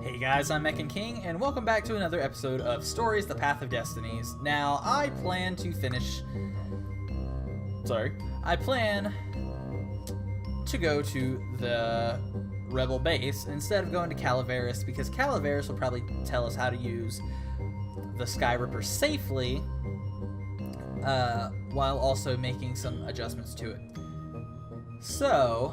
Hey guys, I'm MechanKing, and welcome back to another episode of Stories: The Path of Destinies. Now, I plan to go to the Rebel base instead of going to Calaveras, because Calaveras will probably tell us how to use the Sky Ripper safely, while also making some adjustments to it. So,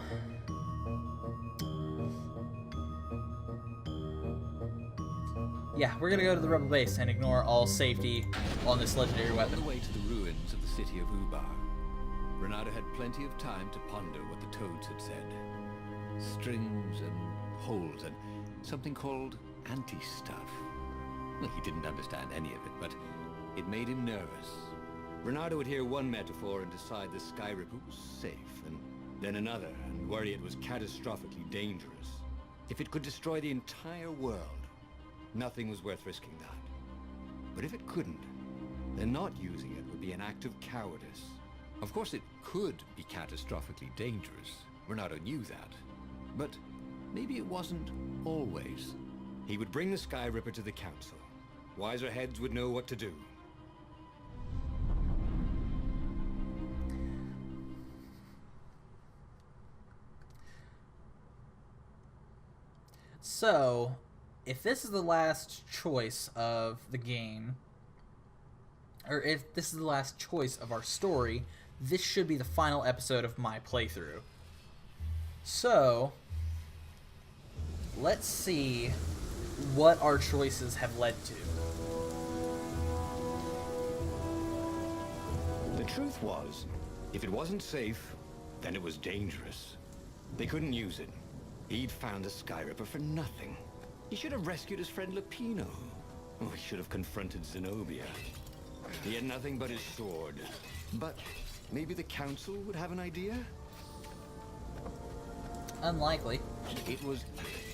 yeah, we're gonna go to the Rebel base and ignore all safety on this legendary weapon. On the way to the ruins of the city of Ubar, Renato had plenty of time to ponder what the toads had said. Strings and holes and something called anti-stuff. Well, he didn't understand any of it, but it made him nervous. Renato would hear one metaphor and decide the Sky Ripper was safe, and then another, and worry it was catastrophically dangerous. If it could destroy the entire world, nothing was worth risking that. But if it couldn't, then not using it would be an act of cowardice. Of course, it could be catastrophically dangerous. Renato knew that. But maybe it wasn't always. He would bring the Sky Ripper to the council. Wiser heads would know what to do. So, if this is the last choice of the game, or if this is the last choice of our story, this should be the final episode of my playthrough. So, let's see what our choices have led to. The truth was, if it wasn't safe, then it was dangerous. They couldn't use it. He'd found the Sky Ripper for nothing. He should have rescued his friend Lupino. Oh, he should have confronted Zenobia. He had nothing but his sword. But maybe the council would have an idea? Unlikely. It was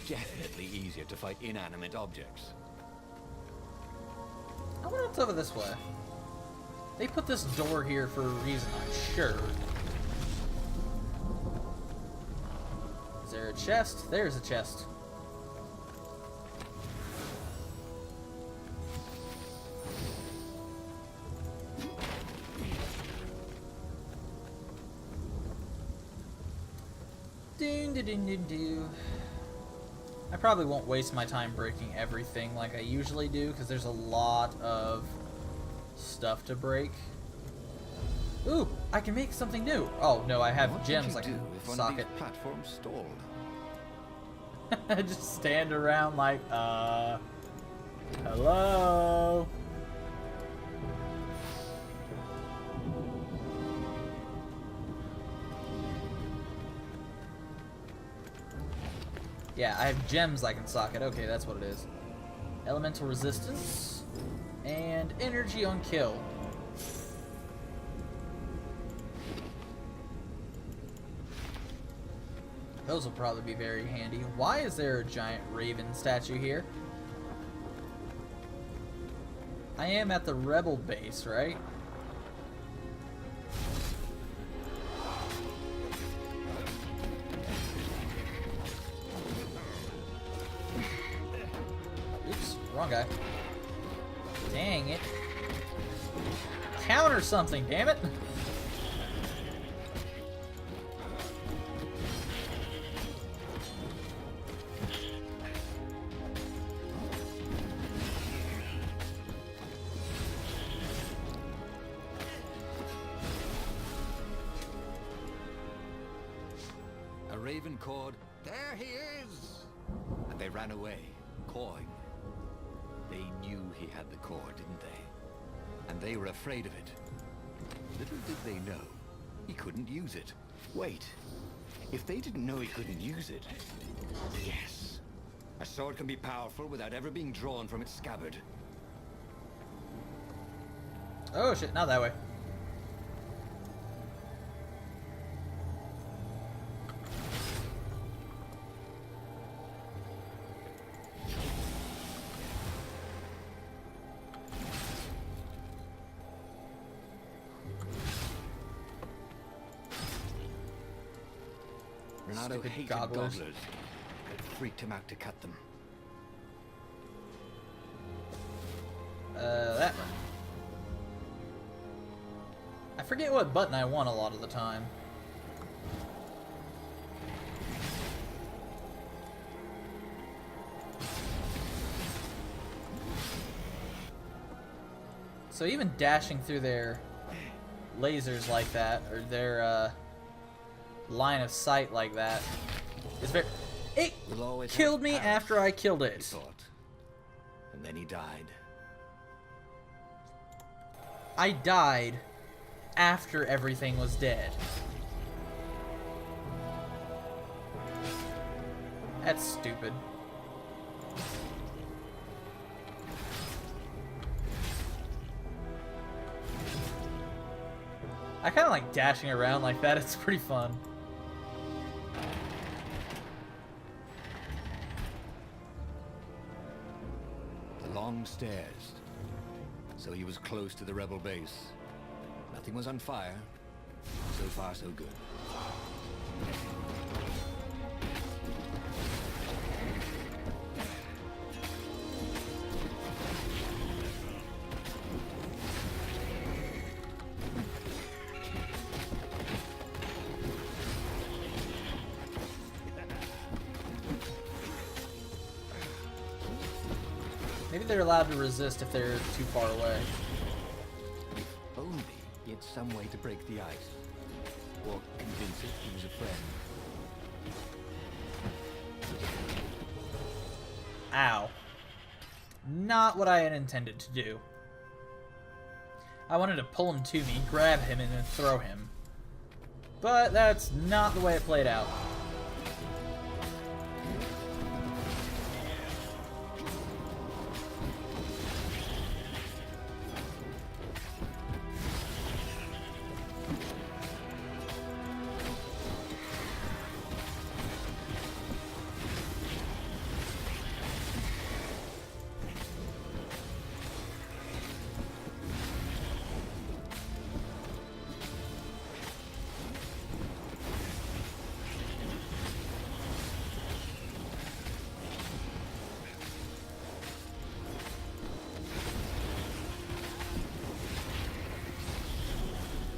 definitely easier to fight inanimate objects. I wonder what's over this way. They put this door here for a reason, I'm sure. Is there a chest? There's a chest. I probably won't waste my time breaking everything like I usually do, because there's a lot of stuff to break. Ooh, I can make something new. Oh no, I have gems like socket. Platforms stalled. Just stand around like, hello. Yeah, I have gems I can socket. Okay, that's what it is. Elemental resistance and energy on kill. Those will probably be very handy. Why is there a giant raven statue here? I am at the Rebel base, right? Oops, wrong guy. Dang it. Counter something, damn it! A raven called, "There he is!" And they ran away, cawing. They knew he had the core, didn't they? And they were afraid of it. Little did they know, he couldn't use it. Wait, if they didn't know he couldn't use it... Yes! A sword can be powerful without ever being drawn from its scabbard. Oh shit, not that way. Renato hated gobblers. It freaked him out to cut them. That one. I forget what button I want a lot of the time. So even dashing through their lasers like that, or their line of sight like that, is very... It killed me after I killed it. He thought. And then he died. I died after everything was dead. That's stupid. I kind of like dashing around like that. It's pretty fun. The long stairs. So he was close to the rebel base. Nothing was on fire. So far, so good. Maybe they're allowed to resist if they're too far away. If only he had some way to break the ice. Or convince it he was a friend. Ow. Not what I had intended to do. I wanted to pull him to me, grab him, and then throw him. But that's not the way it played out.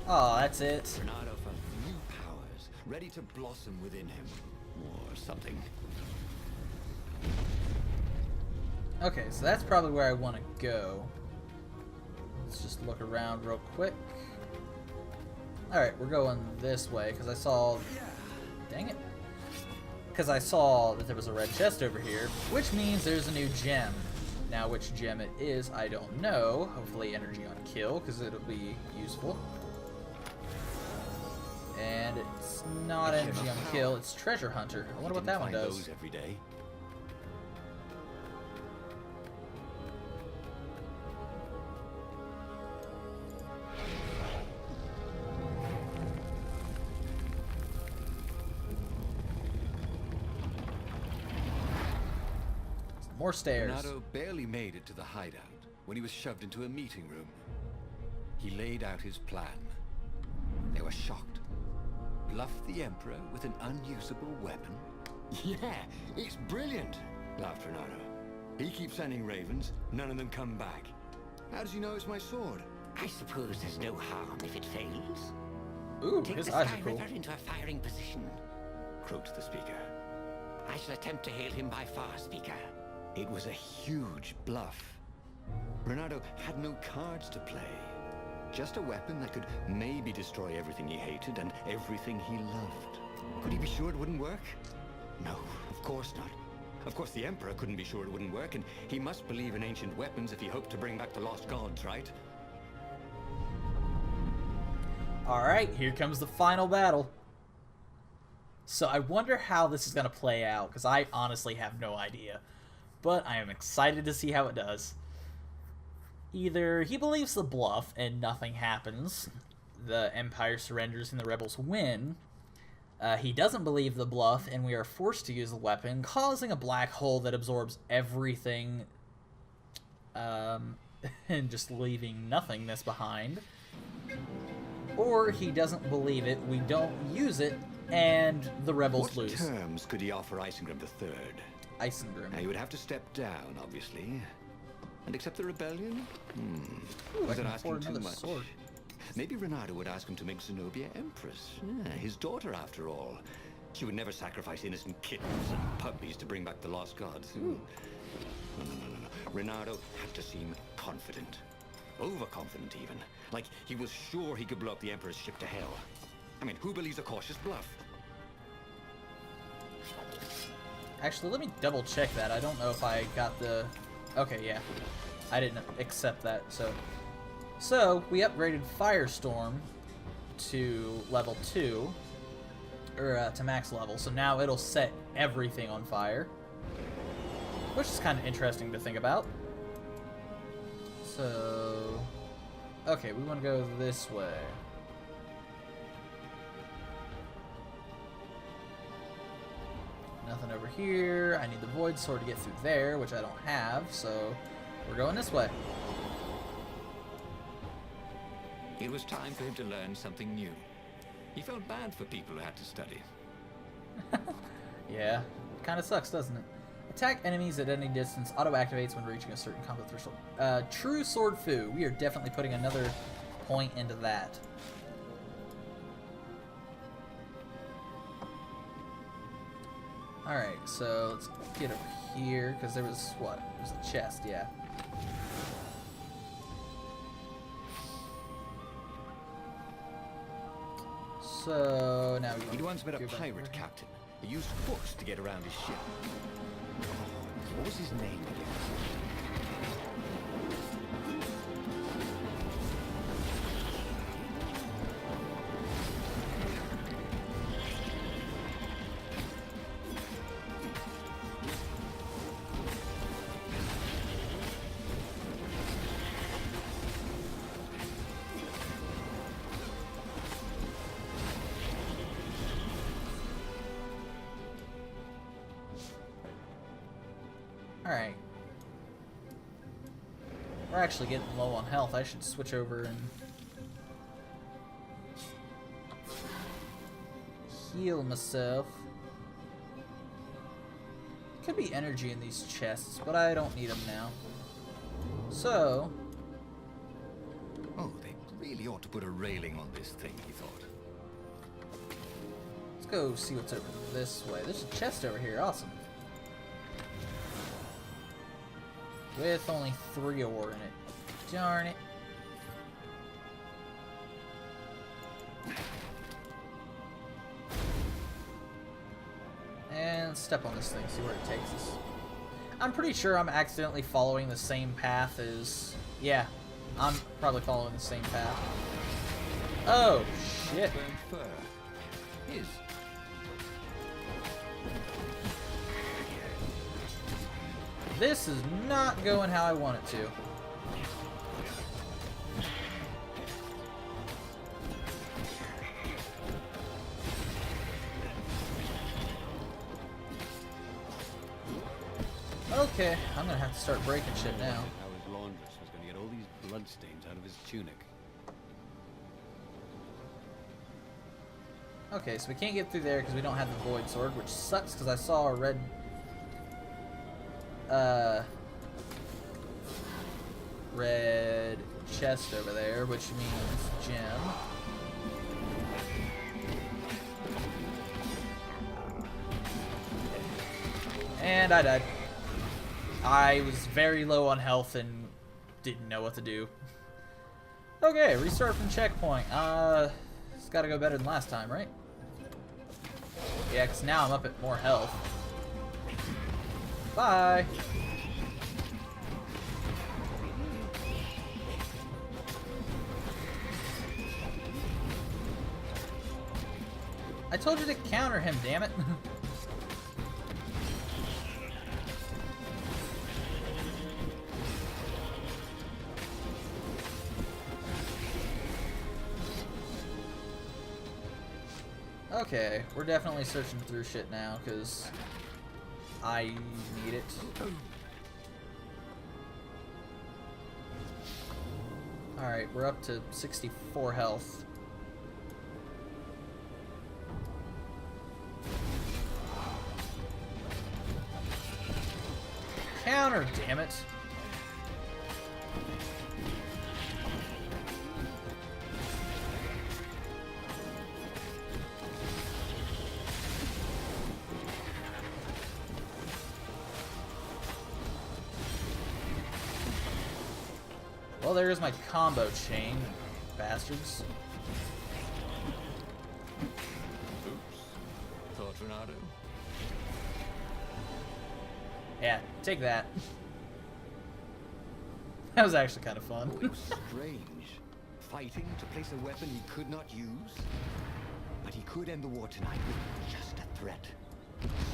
Oh, that's it. Bernardo felt new powers ready to blossom within him. Or something. Okay, so that's probably where I want to go. Let's just look around real quick. Alright, we're going this way, because I saw... Dang it. Because I saw that there was a red chest over here, which means there's a new gem. Now, which gem it is, I don't know. Hopefully energy on kill, because it'll be useful. And it's not energy on kill, it's treasure hunter. I wonder what that one does. Those every day. More stairs. Bernardo barely made it to the hideout when he was shoved into a meeting room. He laid out his plan. They were shocked. Bluff the Emperor with an unusable weapon? Yeah, it's brilliant, laughed Renato. He keeps sending ravens, none of them come back. How does he know it's my sword? I suppose there's no harm if it fails. Ooh, Take his the eyes Sky are cool. River into a firing position. Croaked the speaker. I shall attempt to hail him by far, Speaker. It was a huge bluff. Bernardo had no cards to play. Just a weapon that could maybe destroy everything he hated and everything he loved. Could he be sure it wouldn't work? No, of course not. Of course the Emperor couldn't be sure it wouldn't work, and he must believe in ancient weapons if he hoped to bring back the lost gods, right? Alright, here comes the final battle. So I wonder how this is going to play out, because I honestly have no idea. But I am excited to see how it does. Either he believes the bluff and nothing happens, the Empire surrenders and the rebels win. He doesn't believe the bluff and we are forced to use the weapon, causing a black hole that absorbs everything and just leaving nothingness behind. Or he doesn't believe it, we don't use it, and the rebels What lose. terms could he offer Isengrim III? Isengrim. Now, he would have to step down, obviously. And accept the rebellion? Ooh, I Was it can asking afford too another much? sword. Maybe Renato would ask him to make Zenobia Empress. Yeah, his daughter, after all. She would never sacrifice innocent kittens and puppies to bring back the lost gods. No. Renato had to seem confident. Overconfident, even. Like he was sure he could blow up the Emperor's ship to hell. I mean, who believes a cautious bluff? Actually, let me double check that. I don't know if I got the... Okay, yeah. I didn't accept that, so... So, we upgraded Firestorm to level 2. Or, to max level. So now it'll set everything on fire. Which is kind of interesting to think about. So... Okay, we want to go this way. Nothing over here. I need the Void Sword to get through there, which I don't have, so we're going this way. It was time for him to learn something new. He felt bad for people who had to study. Yeah, kind of sucks, doesn't it? Attack enemies at any distance. Auto-activates when reaching a certain combat threshold. True Sword Fu. We are definitely putting another point into that. Alright, so let's get over here, because there was, what? There was a chest, yeah. So, now He'd once met a pirate captain. He used hooks to get around his ship. What was his name again? Alright. We're actually getting low on health. I should switch over and heal myself. Could be energy in these chests, but I don't need them now. So... Oh, they really ought to put a railing on this thing, he thought. let's go see what's over this way. There's a chest over here. Awesome. With only 3 ore in it. Darn it. And step on this thing, see where it takes us. I'm pretty sure I'm accidentally following the same path as... Yeah, I'm probably following the same path. Oh, shit. Burnt fur. His. This is not going how I want it to. Okay, I'm gonna have to start breaking shit now. How his laundress was going to get all these bloodstains out of his tunic. Okay, so we can't get through there because we don't have the Void Sword, which sucks because I saw a red... red chest over there, which means gem. And I died. I was very low on health and didn't know what to do. Okay, restart from checkpoint. It's gotta go better than last time, right? Yeah, because now I'm up at more health. Bye! I told you to counter him, damn it! Okay, we're definitely searching through shit now, because I need it. Alright, we're up to 64 health. Counter, damn it! Well, there's my combo chain, bastards. Oops. Thought Renato? Yeah, take that. That was actually kind of fun. Oh, it was strange. Fighting to place a weapon he could not use. But he could end the war tonight with just a threat.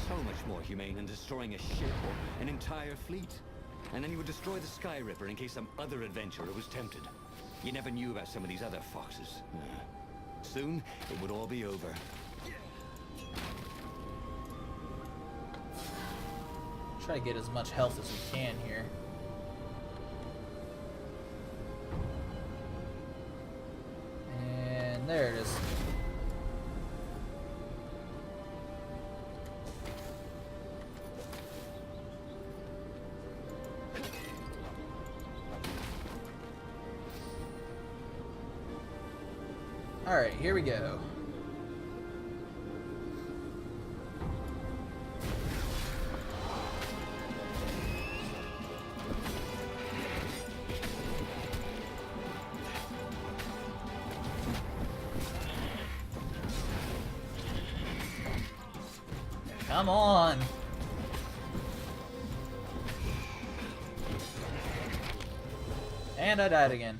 So much more humane than destroying a ship or an entire fleet. And then he would destroy the Sky Ripper in case some other adventurer was tempted. You never knew about some of these other foxes. Soon, it would all be over. Try to get as much health as we can here. And there it is. Alright, here we go. Come on! And I died again.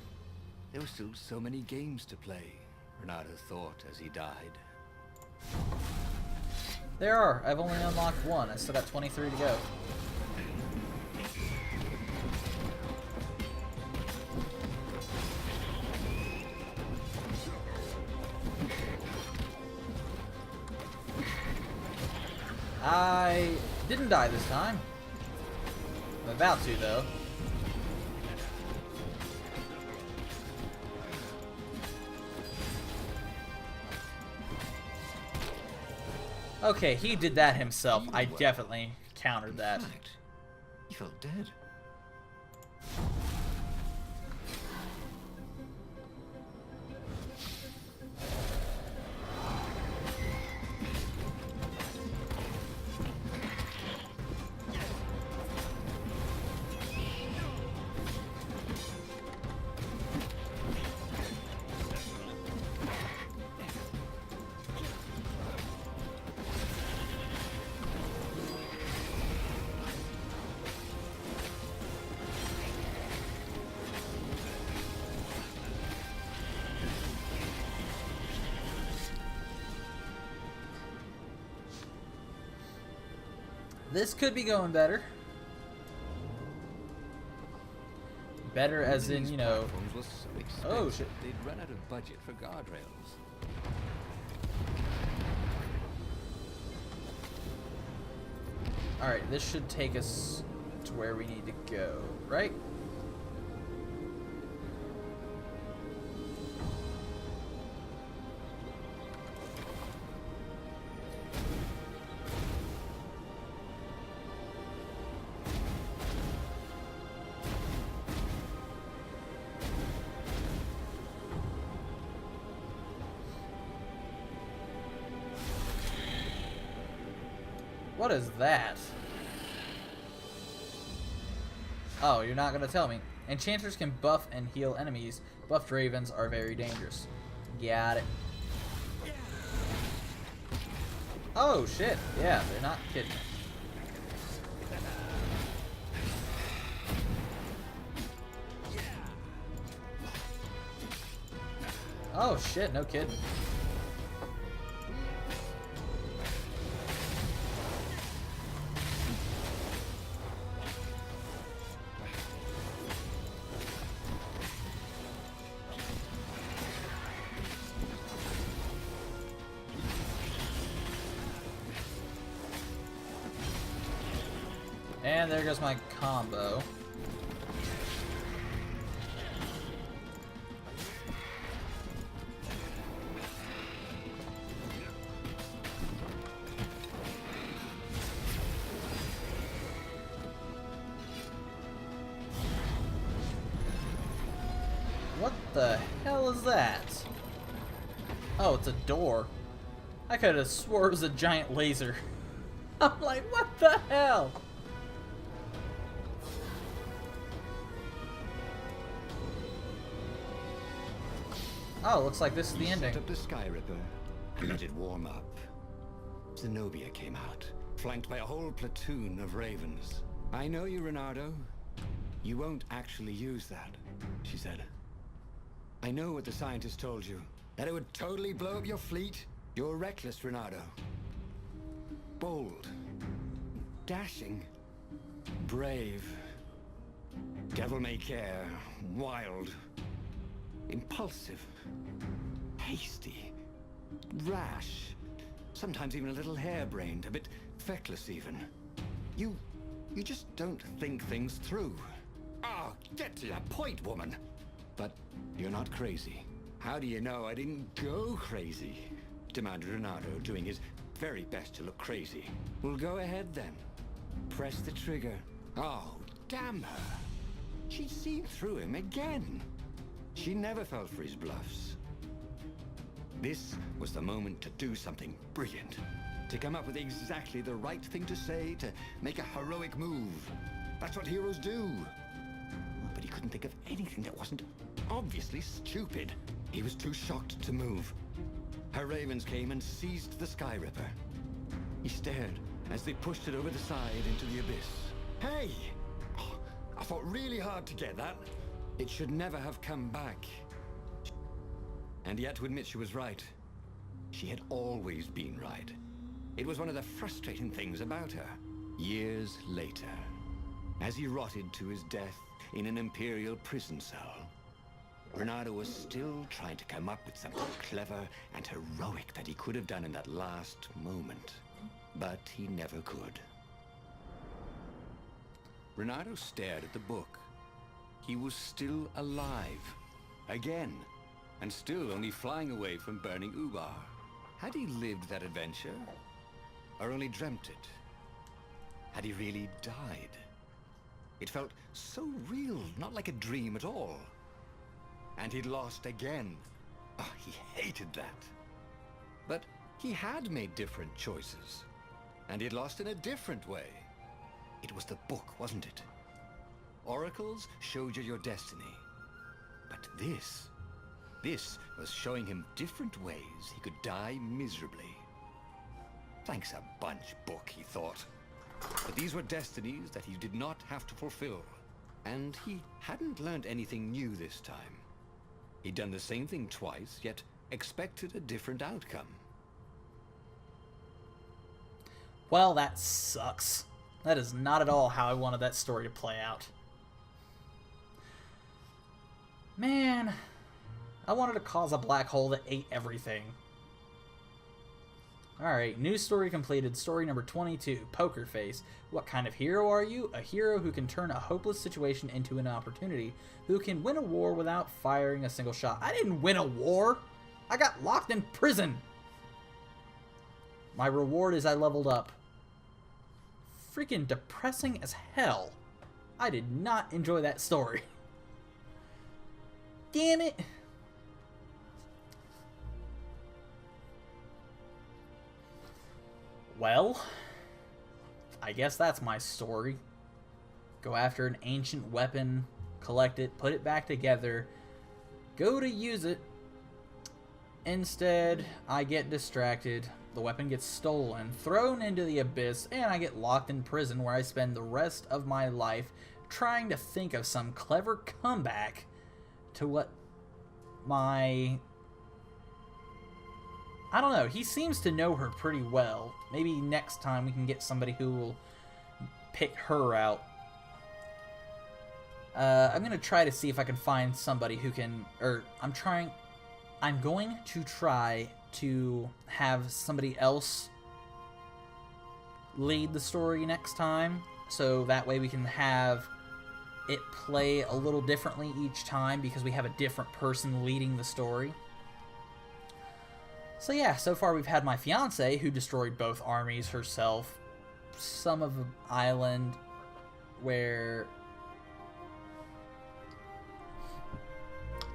There were still so many games to play, Renato thought as he died. There are. I've only unlocked one. I still got 23 to go. I didn't die this time. I'm about to, though. Okay, he did that himself. I definitely countered that. In fact, he felt dead. This could be going better. Better as in, you know... Platforms were so expensive, Oh, shit. they'd run out of budget for guardrails. Alright, this should take us to where we need to go, right? What is that? Oh, you're not gonna tell me. Enchanters can buff and heal enemies. Buffed ravens are very dangerous. Got it. Oh shit, yeah, they're not kidding. Oh shit, no kidding. And there goes my combo. What the hell is that? Oh, it's a door. I could have swore it was a giant laser. I'm like, what the hell? Oh, looks like this is the ending. Set up the Sky Ripper and let it warm up. Zenobia came out, flanked by a whole platoon of ravens. I know you, Reynardo. You won't actually use that, she said. I know what the scientist told you, that it would totally blow up your fleet. You're reckless, Reynardo. Bold. Dashing. Brave. Devil-may-care. Wild. Impulsive. Hasty. Rash. Sometimes even a little harebrained, a bit feckless even. You just don't think things through. Oh, get to your point, woman. But you're not crazy. How do you know I didn't go crazy? Demanded Reynardo, doing his very best to look crazy. Well, go ahead then. Press the trigger. Oh, damn her. She'd seen through him again. She never fell for his bluffs. This was the moment to do something brilliant. To come up with exactly the right thing to say, to make a heroic move. That's what heroes do. But he couldn't think of anything that wasn't obviously stupid. He was too shocked to move. Her ravens came and seized the Sky Ripper. He stared as they pushed it over the side into the abyss. Hey! Oh, I fought really hard to get that. It should never have come back. And yet, to admit she was right, she had always been right. It was one of the frustrating things about her. Years later, as he rotted to his death in an Imperial prison cell, Reynardo was still trying to come up with something clever and heroic that he could have done in that last moment. But he never could. Reynardo stared at the book. He was still alive. Again. And still only flying away from burning Ubar. Had he lived that adventure? Or only dreamt it? Had he really died? It felt so real, not like a dream at all. And he'd lost again. Oh, he hated that. But he had made different choices. And he'd lost in a different way. It was the book, wasn't it? Oracles showed you your destiny. But this was showing him different ways he could die miserably. Thanks a bunch, book, he thought. But these were destinies that he did not have to fulfill. And he hadn't learned anything new this time. He'd done the same thing twice, yet expected a different outcome. Well, that sucks. That is not at all how I wanted that story to play out. Man, I wanted to cause a black hole that ate everything. Alright, new story completed. Story number 22, Poker Face. What kind of hero are you? A hero who can turn a hopeless situation into an opportunity. Who can win a war without firing a single shot. I didn't win a war! I got locked in prison! My reward is I leveled up. Freaking depressing as hell. I did not enjoy that story. Damn it! Well, I guess that's my story. Go after an ancient weapon, collect it, put it back together, go to use it. Instead, I get distracted, the weapon gets stolen, thrown into the abyss, and I get locked in prison where I spend the rest of my life trying to think of some clever comeback to what my... I don't know, he seems to know her pretty well. Maybe next time we can get somebody who will pick her out. I'm going to try to see if I can find somebody who can... I'm going to try to have somebody else lead the story next time. So that way we can have it play a little differently each time because we have a different person leading the story. So yeah, so far we've had my fiancé who destroyed both armies herself. Some of an island where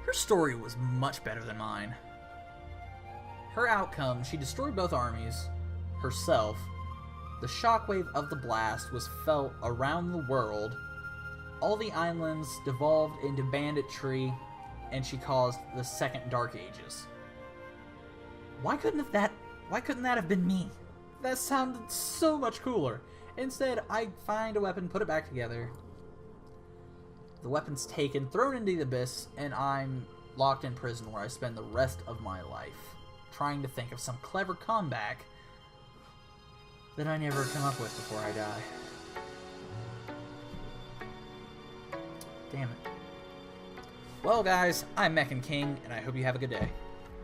Her story was much better than mine. Her outcome, she destroyed both armies, herself. The shockwave of the blast was felt around the world. All the islands devolved into banditry, and she caused the Second Dark Ages. Why couldn't that have been me? That sounded so much cooler. Instead, I find a weapon, put it back together. The weapon's taken, thrown into the abyss, and I'm locked in prison where I spend the rest of my life trying to think of some clever comeback that I never come up with before I die. Damn it. Well, guys, I'm MechanKing, and I hope you have a good day.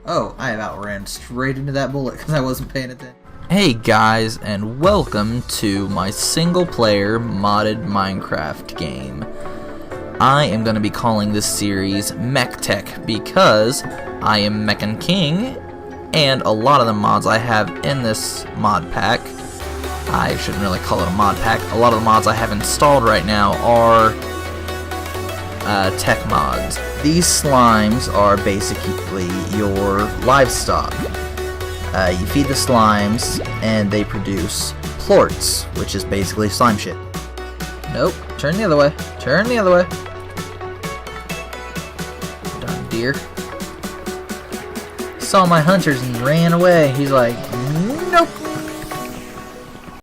Oh, I have outran straight into that bullet because I wasn't paying attention. Hey guys, and welcome to my single-player modded Minecraft game. I am going to be calling this series MechTech because I am MechanKing, and a lot of the mods I have in this mod pack, I shouldn't really call it a mod pack, a lot of the mods I have installed right now are tech mods. These slimes are basically your livestock. You feed the slimes, and they produce plorts, which is basically slime shit. Nope, turn the other way. Turn the other way. Darn deer. Saw my hunters and ran away. He's like, nope.